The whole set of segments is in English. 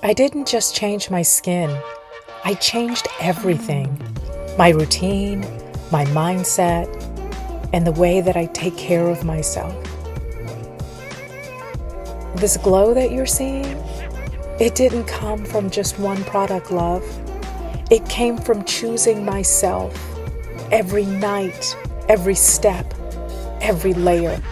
I didn't just change my skin, I changed everything. My routine, my mindset, and the way that I take care of myself. This glow that you're seeing, it didn't come from just one product, love. It came from choosing myself every night, every step, every layer.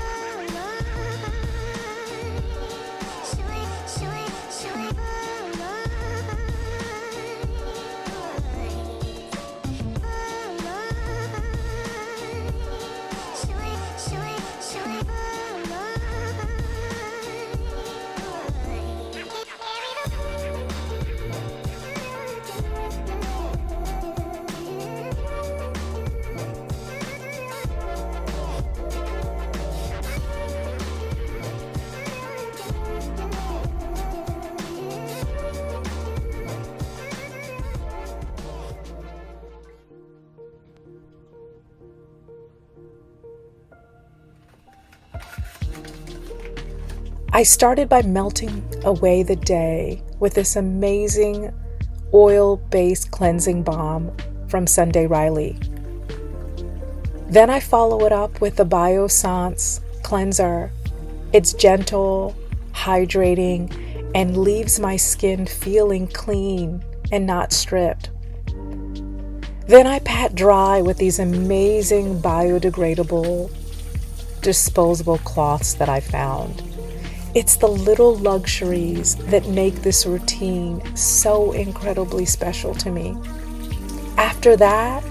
I started by melting away the day with this amazing oil-based cleansing balm from Sunday Riley. Then I follow it up with the Biossance cleanser. It's gentle, hydrating, and leaves my skin feeling clean and not stripped. Then I pat dry with these amazing biodegradable, disposable cloths that I found. It's the little luxuries that make this routine so incredibly special to me. After that,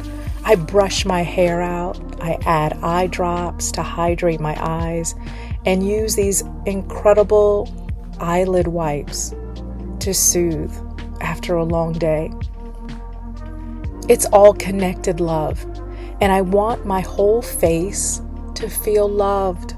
I brush my hair out, I add eye drops to hydrate my eyes, and use these incredible eyelid wipes to soothe after a long day. It's all connected, love, and I want my whole face to feel loved.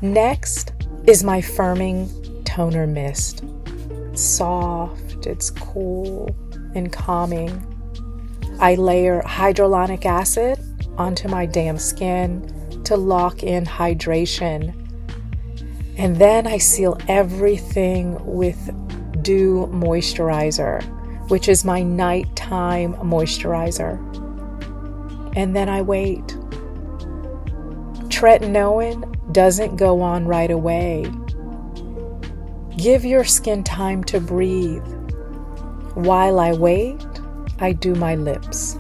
Next is my firming toner mist. It's soft, it's cool, and calming. I layer hyaluronic acid onto my damp skin to lock in hydration. And then I seal everything with Dieux Moisturizer, which is my nighttime moisturizer. And then I wait. Tretinoin doesn't go on right away. Give your skin time to breathe. While I wait, I do my lips.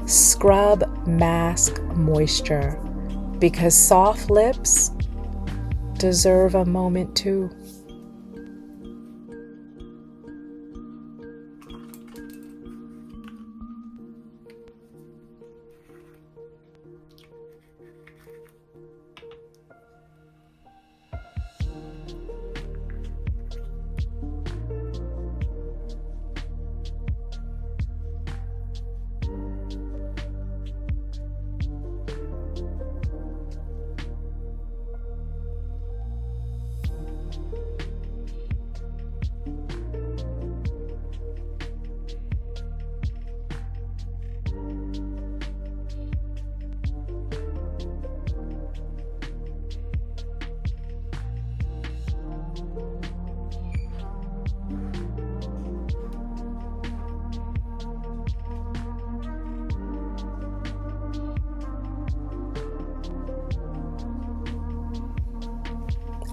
Scrub, mask, moisture, because soft lips deserve a moment too.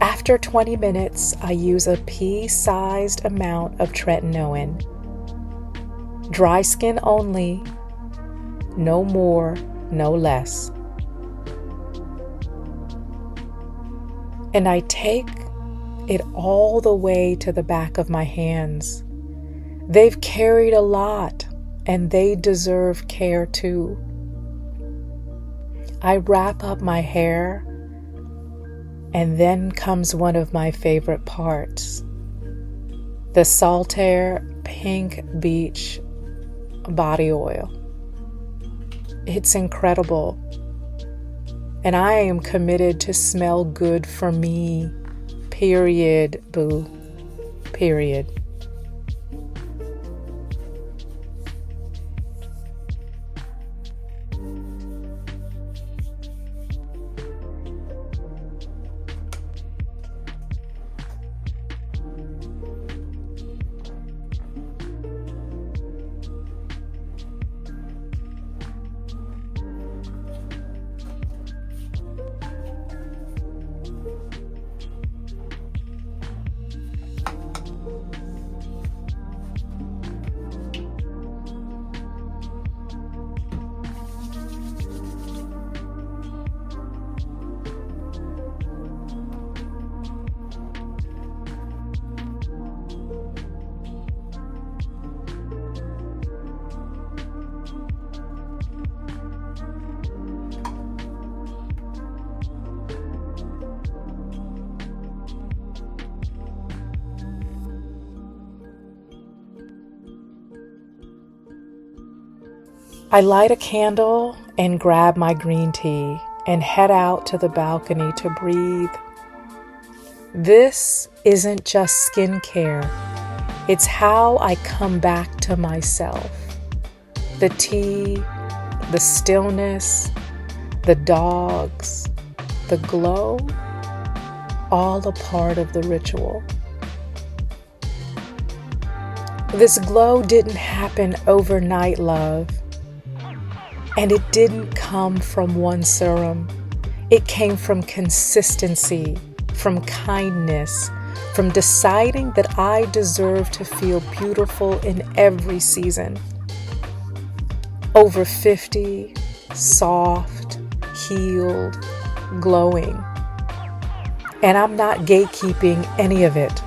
After 20 minutes, I use a pea-sized amount of tretinoin. Dry skin only, no more, no less. And I take it all the way to the back of my hands. They've carried a lot, and they deserve care too. I wrap up my hair, and then comes one of my favorite parts. The Saltair Pink Beach body oil. It's incredible. And I am committed to smell good for me. Period, boo. Period. I light a candle and grab my green tea and head out to the balcony to breathe. This isn't just skincare. It's how I come back to myself. The tea, the stillness, the dogs, the glow, all a part of the ritual. This glow didn't happen overnight, love. And it didn't come from one serum. It came from consistency, from kindness, from deciding that I deserve to feel beautiful in every season. Over 50, soft, healed, glowing. And I'm not gatekeeping any of it.